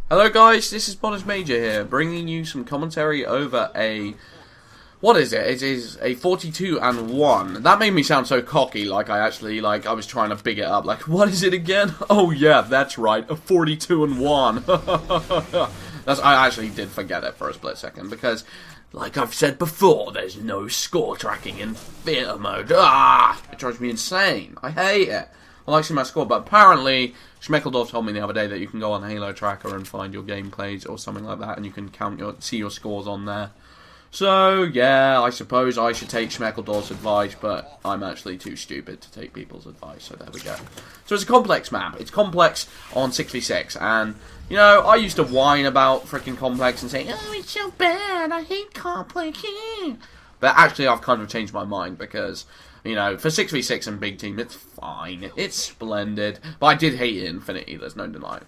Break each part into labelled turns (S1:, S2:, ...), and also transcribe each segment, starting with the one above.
S1: Hello guys, this is Bonus Major here, bringing you some commentary over a... What is it? It is a 42-1. That made me sound so cocky, like I was trying to big it up. Like, what is it again? Oh yeah, that's right, a 42-1. I actually did forget it for a split second, because, like I've said before, there's no score tracking in theatre mode. It drives me insane. I hate it. I like seeing my score, but apparently Respectable told me the other day that you can go on Halo Tracker and find your gameplays or something like that, and you can see your scores on there. So yeah, I suppose I should take Schmeckledorf's advice, but I'm actually too stupid to take people's advice, so there we go. So it's a complex map. It's complex on 6v6, and, you know, I used to whine about freaking complex and say, oh, it's so bad, I hate complex. But actually I've kind of changed my mind, because, you know, for 6v6 and big team, it's fine. It's splendid. But I did hate Infinity, there's no denying.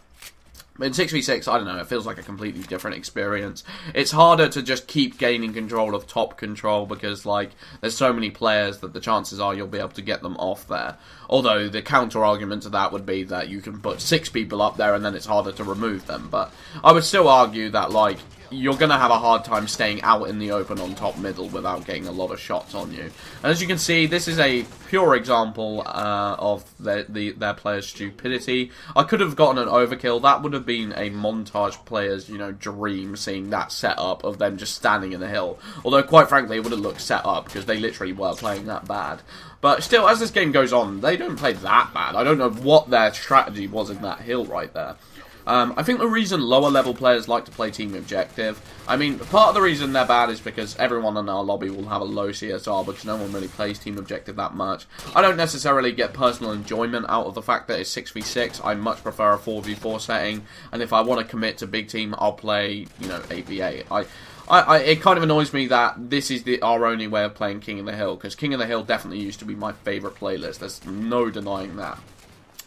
S1: But in 6v6, I don't know, it feels like a completely different experience. It's harder to just keep gaining control of top control because, like, there's so many players that the chances are you'll be able to get them off there. Although the counter-argument to that would be that you can put 6 people up there and then it's harder to remove them. But I would still argue that, like, you're going to have a hard time staying out in the open on top middle without getting a lot of shots on you. And as you can see, this is a pure example of their players' stupidity. I could have gotten an overkill. That would have been a montage player's, you know, dream, seeing that setup of them just standing in the hill. Although, quite frankly, it would have looked set up because they literally were playing that bad. But still, as this game goes on, they don't play that bad. I don't know what their strategy was in that hill right there. I think the reason lower level players like to play team objective, I mean, part of the reason they're bad is because everyone in our lobby will have a low CSR because no one really plays team objective that much. I don't necessarily get personal enjoyment out of the fact that it's 6v6. I much prefer a 4v4 setting, and if I want to commit to big team, I'll play, you know, 8v8. It kind of annoys me that this is our only way of playing King of the Hill, because King of the Hill definitely used to be my favourite playlist. There's no denying that.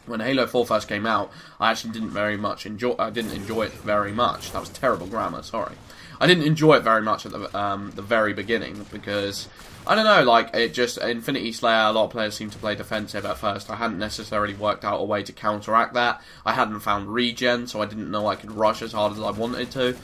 S1: When Halo 4 first came out, I actually didn't enjoy it very much. That was terrible grammar, sorry. I didn't enjoy it very much at the very beginning, because, I don't know, like, it just, Infinity Slayer, a lot of players seem to play defensive at first. I hadn't necessarily worked out a way to counteract that. I hadn't found regen, so I didn't know I could rush as hard as I wanted to.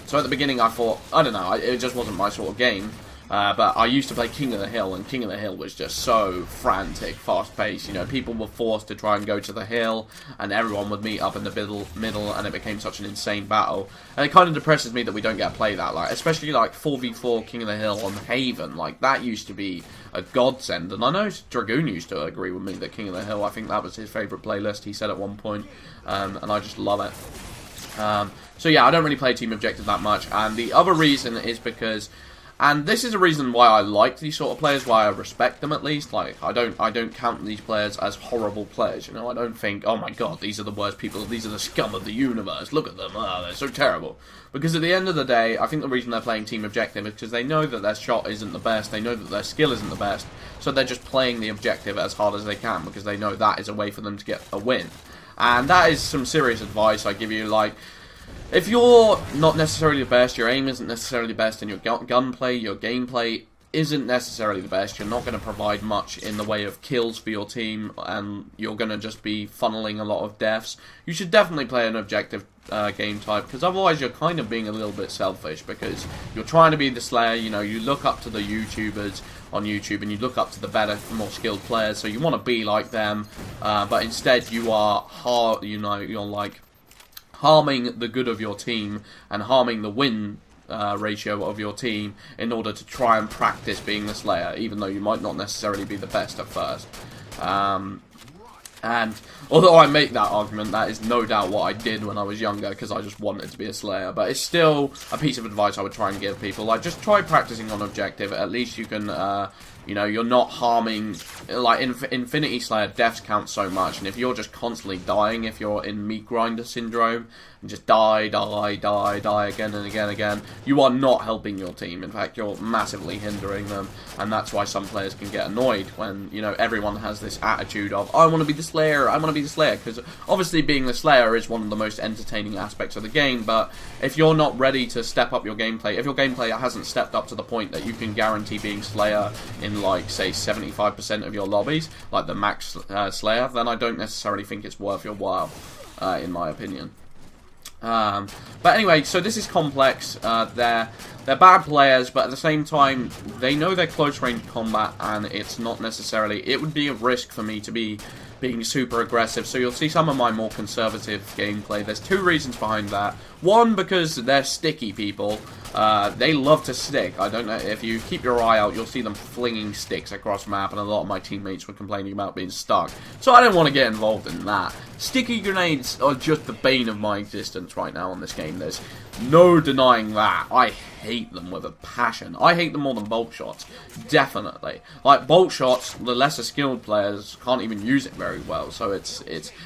S1: So at the beginning I thought, I don't know, it just wasn't my sort of game. But I used to play King of the Hill, and King of the Hill was just so frantic, fast-paced. You know, people were forced to try and go to the hill, and everyone would meet up in the middle, and it became such an insane battle. And it kind of depresses me that we don't get to play that, like, especially like 4v4 King of the Hill on Haven. Like, that used to be a godsend, and I know Dragoon used to agree with me that King of the Hill, I think that was his favourite playlist, he said at one point, and I just love it. So yeah, I don't really play team objective that much, and the other reason is because, and this is a reason why I like these sort of players, why I respect them at least. Like, I don't count these players as horrible players, you know. I don't think, oh my god, these are the worst people, these are the scum of the universe, look at them, they're so terrible. Because at the end of the day, I think the reason they're playing team objective is because they know that their shot isn't the best, they know that their skill isn't the best, so they're just playing the objective as hard as they can, because they know that is a way for them to get a win. And that is some serious advice I give you, like, if you're not necessarily the best, your aim isn't necessarily the best, and your gunplay, your gameplay isn't necessarily the best, you're not going to provide much in the way of kills for your team, and you're going to just be funneling a lot of deaths, you should definitely play an objective game type, because otherwise you're kind of being a little bit selfish, because you're trying to be the Slayer, you know, you look up to the YouTubers on YouTube, and you look up to the better, more skilled players, so you want to be like them, but instead you are you're like harming the good of your team and harming the win ratio of your team in order to try and practice being the Slayer, even though you might not necessarily be the best at first. And although I make that argument, that is no doubt what I did when I was younger, because I just wanted to be a Slayer. But it's still a piece of advice I would try and give people. Like, just try practicing on objective. At least you can, you know, you're not harming. Like, Infinity Slayer, deaths count so much. And if you're just constantly dying, if you're in meat grinder syndrome, and just die again and again, you are not helping your team. In fact, you're massively hindering them. And that's why some players can get annoyed when, you know, everyone has this attitude of, I want to be the Slayer, I want to be the Slayer. Because obviously being the Slayer is one of the most entertaining aspects of the game, but if you're not ready to step up your gameplay, if your gameplay hasn't stepped up to the point that you can guarantee being Slayer in, like, say, 75% of your lobbies, like the max Slayer, then I don't necessarily think it's worth your while, in my opinion. But anyway, so this is complex. They're bad players, but at the same time, they know they're close range combat, and it's not necessarily. It would be a risk for me to be being super aggressive. So you'll see some of my more conservative gameplay. There's two reasons behind that. One, because they're sticky people. They love to stick. I don't know, if you keep your eye out, you'll see them flinging sticks across the map, and a lot of my teammates were complaining about being stuck. So I don't want to get involved in that. Sticky grenades are just the bane of my existence right now on this game. There's no denying that. I hate them with a passion. I hate them more than bolt shots. Definitely. Like, bolt shots, the lesser skilled players can't even use it very well, so it's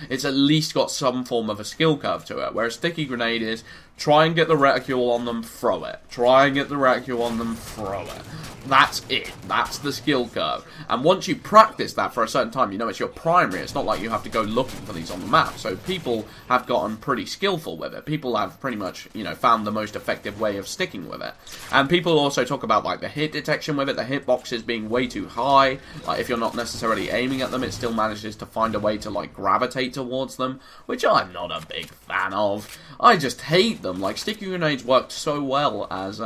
S1: at least got some form of a skill curve to it, whereas sticky grenade is try and get the reticule on them, throw it. Try and get the reticule on them, throw it. That's it. That's the skill curve. And once you practice that for a certain time, you know it's your primary. It's not like you have to go looking for these on the map. So people have gotten pretty skillful with it. People have pretty much, you know, found the most effective way of sticking with it. And people also talk about, like, the hit detection with it, the hitboxes being way too high. Like, if you're not necessarily aiming at them, it still manages to find a way to, like, gravitate towards them, which I'm not a big fan of. I just hate them. Like, sticky grenades worked so well as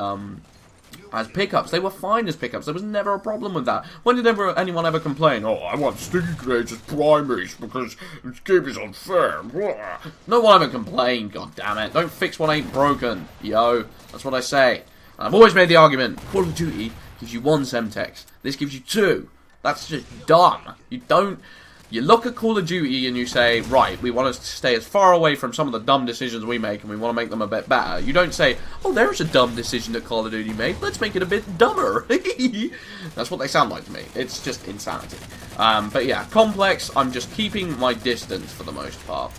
S1: pickups. They were fine as pickups. There was never a problem with that. When did anyone ever complain, oh, I want sticky grenades as primaries because this game is unfair? No one ever complained, god damn it. Don't fix what ain't broken, yo. That's what I say. And I've always made the argument, Call of Duty gives you one Semtex. This gives you two. That's just dumb. You look at Call of Duty and you say, right, we want to stay as far away from some of the dumb decisions we make and we want to make them a bit better. You don't say, oh, there's a dumb decision that Call of Duty made. Let's make it a bit dumber. That's what they sound like to me. It's just insanity. But yeah, complex, I'm just keeping my distance for the most part.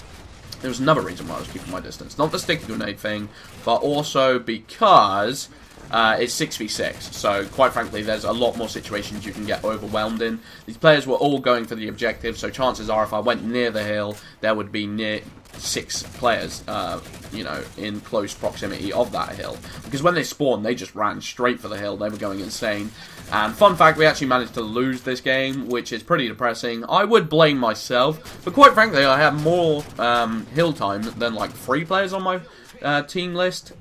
S1: There was another reason why I was keeping my distance. Not the sticky grenade thing, but also because it's 6v6, so quite frankly there's a lot more situations you can get overwhelmed in. These players were all going for the objective, so chances are if I went near the hill, there would be near 6 players, you know, in close proximity of that hill. Because when they spawned, they just ran straight for the hill. They were going insane. And fun fact, we actually managed to lose this game, which is pretty depressing. I would blame myself, but quite frankly, I had more hill time than like 3 players on my team list.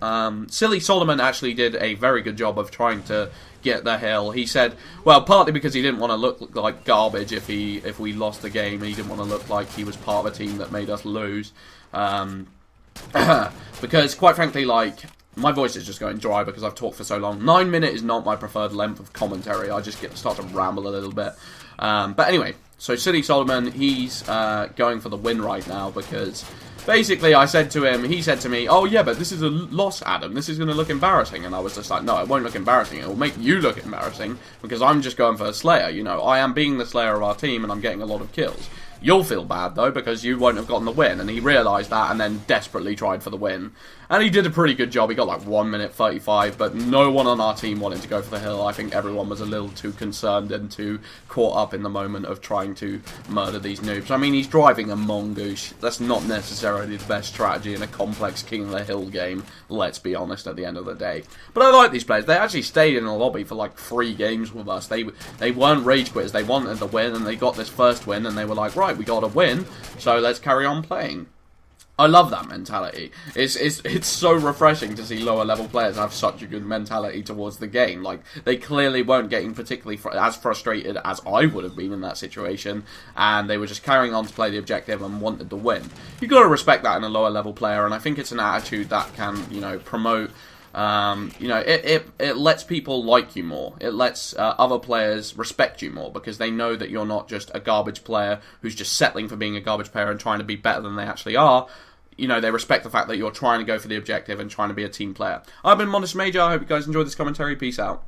S1: Silly Solomon actually did a very good job of trying to get the hill. He said, well, partly because he didn't want to look like garbage if we lost the game, and he didn't want to look like he was part of a team that made us lose. Because quite frankly, like, my voice is just going dry because I've talked for so long. 9 minutes is not my preferred length of commentary. I just start to ramble a little bit. But anyway, so Silly Solomon, he's going for the win right now because basically I said to him, he said to me, oh yeah, but this is a loss, Adam. This is going to look embarrassing. And I was just like, no, it won't look embarrassing. It will make you look embarrassing because I'm just going for a Slayer. You know, I am being the Slayer of our team and I'm getting a lot of kills. You'll feel bad, though, because you won't have gotten the win. And he realised that and then desperately tried for the win. And he did a pretty good job. He got like 1 minute 35, but no one on our team wanted to go for the hill. I think everyone was a little too concerned and too caught up in the moment of trying to murder these noobs. I mean, he's driving a mongoose. That's not necessarily the best strategy in a complex King of the Hill game, let's be honest, at the end of the day. But I like these players. They actually stayed in the lobby for like 3 games with us. They weren't rage quitters. They wanted the win, and they got this first win, and they were like, right, we got a win, so let's carry on playing. I love that mentality. It's so refreshing to see lower level players have such a good mentality towards the game. Like, they clearly weren't getting particularly as frustrated as I would have been in that situation, and they were just carrying on to play the objective and wanted to win. You've got to respect that in a lower level player, and I think it's an attitude that can, you know, promote. You know, it lets people like you more. It lets other players respect you more because they know that you're not just a garbage player who's just settling for being a garbage player and trying to be better than they actually are. You know, they respect the fact that you're trying to go for the objective and trying to be a team player. I've been Modest Major. I hope you guys enjoyed this commentary. Peace out.